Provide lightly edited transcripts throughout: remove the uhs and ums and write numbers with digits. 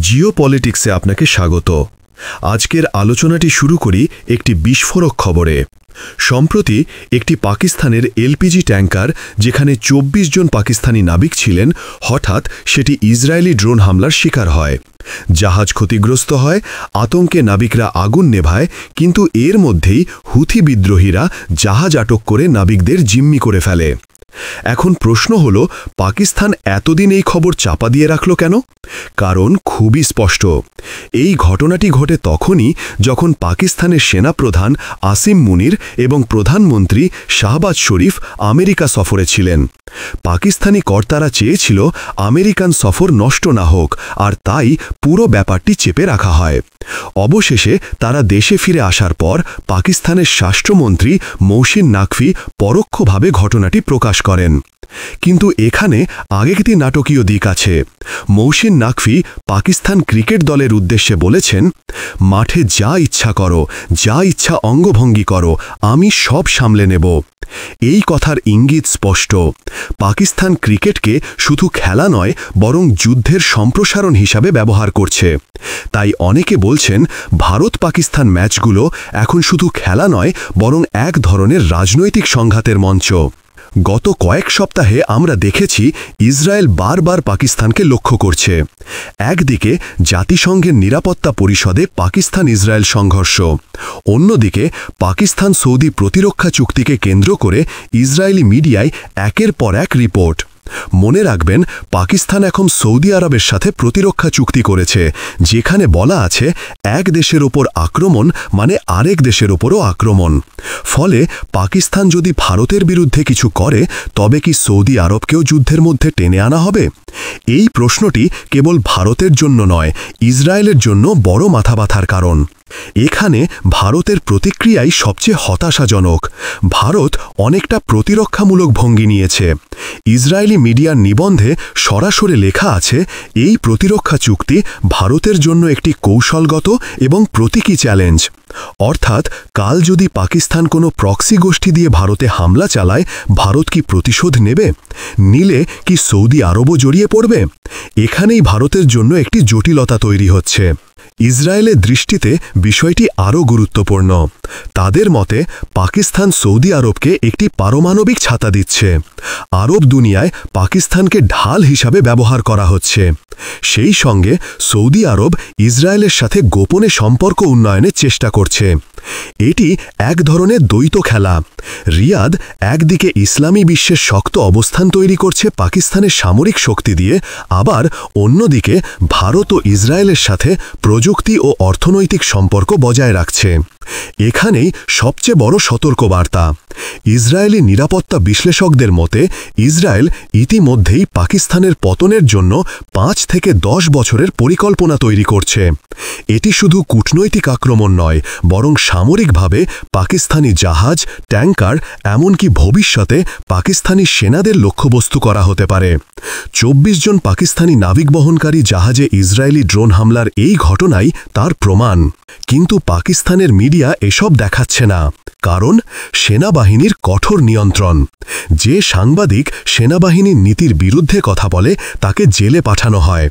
জিওপলিটিক্সে আপনাকে স্বাগত। আজকের আলোচনাটি শুরু করি একটি বিস্ফোরক খবরে। সম্প্রতি একটি পাকিস্তানের এলপিজি ট্যাঙ্কার, যেখানে ২৪ জন পাকিস্তানি নাবিক ছিলেন, হঠাৎ সেটি ইসরায়েলি ড্রোন হামলার শিকার হয়। জাহাজ ক্ষতিগ্রস্ত হয়, আতঙ্কে নাবিকরা আগুন নেভায়, কিন্তু এর মধ্যেই হুথি বিদ্রোহীরা জাহাজ আটক করে নাবিকদের জিম্মি করে ফেলে। এখন প্রশ্ন হল, পাকিস্তান এতদিন এই খবর চাপা দিয়ে রাখল কেন? কারণ খুবই স্পষ্ট। এই ঘটনাটি ঘটে তখনই যখন পাকিস্তানের সেনাপ্রধান আসিম মুনির এবং প্রধানমন্ত্রী শাহবাজ শরীফ আমেরিকা সফরে ছিলেন। পাকিস্তানি কর্তারা চেয়েছিল আমেরিকান সফর নষ্ট না হোক, আর তাই পুরো ব্যাপারটি চেপে রাখা হয়। অবশেষে তারা দেশে ফিরে আসার পর পাকিস্তানের স্বরাষ্ট্রমন্ত্রী মহসিন নাকভি পরোক্ষভাবে ঘটনাটি প্রকাশ করেন। কিন্তু এখানে আগেকটি নাটকীয় দিক আছে। মহসিন নাকভি পাকিস্তান ক্রিকেট দলের উদ্দেশ্যে বলেছেন, মাঠে যা ইচ্ছা করো, যা ইচ্ছা অঙ্গভঙ্গি করো, আমি সব সামলে নেব। এই কথার ইঙ্গিত স্পষ্ট। পাকিস্তান ক্রিকেটকে শুধু খেলা নয়, বরং যুদ্ধের সম্প্রসারণ হিসাবে ব্যবহার করছে। তাই অনেকে বলছেন, ভারত পাকিস্তান ম্যাচগুলো এখন শুধু খেলা নয়, বরং এক ধরনের রাজনৈতিক সংঘাতের মঞ্চ। গত কয়েক সপ্তাহে আমরা দেখেছি ইসরায়েল বারবার পাকিস্তানকে লক্ষ্য করছে। একদিকে জাতিসংঘের নিরাপত্তা পরিষদে পাকিস্তান ইসরায়েল সংঘর্ষ, অন্যদিকে পাকিস্তান সৌদি প্রতিরক্ষা চুক্তিকে কেন্দ্র করে ইসরায়েলি মিডিয়ায় একের পর এক রিপোর্ট। মনে রাখবেন, পাকিস্তান এখন সৌদি আরবের সাথে প্রতিরক্ষা চুক্তি করেছে, যেখানে বলা আছে এক দেশের ওপর আক্রমণ মানে আরেক দেশের ওপরও আক্রমণ। ফলে পাকিস্তান যদি ভারতের বিরুদ্ধে কিছু করে, তবে কি সৌদি আরবকেও যুদ্ধের মধ্যে টেনে আনা হবে? এই প্রশ্নটি কেবল ভারতের জন্য নয়, ইসরায়েলের জন্য বড় মাথা ব্যথার কারণ। এখানে ভারতের প্রতিক্রিয়াই সবচেয়ে হতাশাজনক। ভারত অনেকটা প্রতিরক্ষামূলক ভঙ্গি নিয়েছে। ইসরায়েলি মিডিয়ার নিবন্ধে সরাসরি লেখা আছে, এই প্রতিরক্ষা চুক্তি ভারতের জন্য একটি কৌশলগত এবং প্রতীকী চ্যালেঞ্জ। অর্থাৎ কাল যদি পাকিস্তান কোনো প্রক্সি গোষ্ঠী দিয়ে ভারতে হামলা চালায়, ভারত কি প্রতিশোধ নেবে? নিলে কি সৌদি আরবও জড়িয়ে পড়বে? এখানেই ভারতের জন্য একটি জটিলতা তৈরি হচ্ছে। ইসরায়েলের দৃষ্টিতে বিষয়টি আরও গুরুত্বপূর্ণ। তাদের মতে পাকিস্তান সৌদি আরবকে একটি পারমাণবিক ছাতা দিচ্ছে। আরব দুনিয়ায় পাকিস্তানকে ঢাল হিসাবে ব্যবহার করা হচ্ছে। সেই সঙ্গে সৌদি আরব ইসরায়েলের সাথে গোপনে সম্পর্ক উন্নয়নের চেষ্টা করছে। এটি এক ধরনের দ্বৈত খেলা। রিয়াদ একদিকে ইসলামী বিশ্বের শক্ত অবস্থান তৈরি করছে পাকিস্তানের সামরিক শক্তি দিয়ে, আবার অন্যদিকে ভারত ও ইসরায়েলের সাথে প্রযুক্তি ও অর্থনৈতিক সম্পর্ক বজায় রাখছে। এখানেই সবচেয়ে বড় সতর্কবার্তা। ইসরায়েলি নিরাপত্তা বিশ্লেষকদের মতে ইসরায়েল ইতিমধ্যেই পাকিস্তানের পতনের জন্য ৫ থেকে ১০ বছরের পরিকল্পনা তৈরি করছে। এটি শুধু কূটনৈতিক আক্রমণ নয়, বরং সামরিকভাবে পাকিস্তানি জাহাজ, ট্যাঙ্কার, এমনকি ভবিষ্যতে পাকিস্তানি সেনাদের লক্ষ্যবস্তু করা হতে পারে। ২৪ জন পাকিস্তানি নাবিক বহনকারী জাহাজে ইসরায়েলি ড্রোন হামলার এই ঘটনাই তার প্রমাণ। কিন্তু পাকিস্তানের মিডিয়া এসব দেখাচ্ছে না, কারণ সেনাবাহিনীর কঠোর নিয়ন্ত্রণ। যে সাংবাদিক সেনাবাহিনীর নীতির বিরুদ্ধে কথা বলে, তাকে জেলে পাঠানো হয়।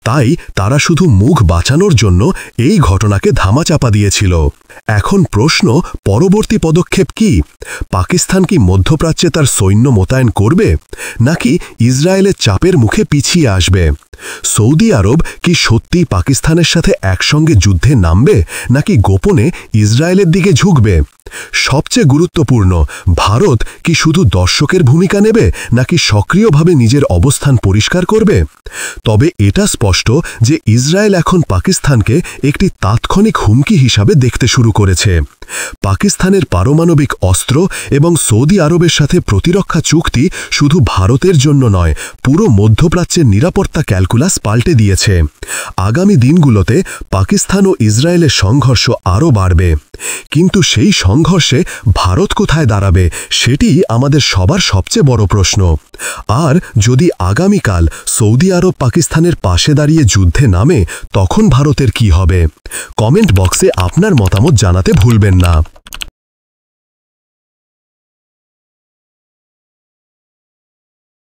তাই তারা শুধু মুখ বাঁচানোর জন্য এই ঘটনাকে ধামাচাপা দিয়েছিল। এখন প্রশ্ন, পরবর্তী পদক্ষেপ কি? পাকিস্তান কি মধ্যপ্রাচ্যে তার সৈন্য মোতায়েন করবে, নাকি ইসরায়েলের চাপের মুখে পিছিয়ে আসবে? সৌদি আরব কি সত্যিই পাকিস্তানের সাথে একসঙ্গে যুদ্ধে নামবে, নাকি গোপনে ইসরায়েলের দিকে ঝুঁকবে? সবচেয়ে গুরুত্বপূর্ণ, ভারত কি শুধু দর্শকের ভূমিকা নেবে, নাকি সক্রিয়ভাবে নিজের অবস্থান পরিষ্কার করবে? তবে এটা স্পষ্ট যে ইসরায়েল এখন পাকিস্তানকে একটি তাৎক্ষণিক হুমকি হিসাবে দেখতে শুরু করেছে। পাকিস্তানের পারমাণবিক অস্ত্র এবং সৌদি আরবের সাথে প্রতিরক্ষা চুক্তি শুধু ভারতের জন্য নয়, পুরো মধ্যপ্রাচ্যের নিরাপত্তা ক্যালকুলাস পাল্টে দিয়েছে। আগামী দিনগুলোতে পাকিস্তান ও ইসরায়েলের সংঘর্ষ আরও বাড়বে। কিন্তু সেই সংঘর্ষে ভারত কোথায় দাঁড়াবে, সেটি আমাদের সবার সবচেয়ে বড় প্রশ্ন। আর যদি আগামীকাল সৌদি আরব পাকিস্তানের পাশে দাঁড়িয়ে যুদ্ধে নামে, তখন ভারতের কি হবে? কমেন্ট বক্সে আপনার মতামত জানাতে ভুলবেন না।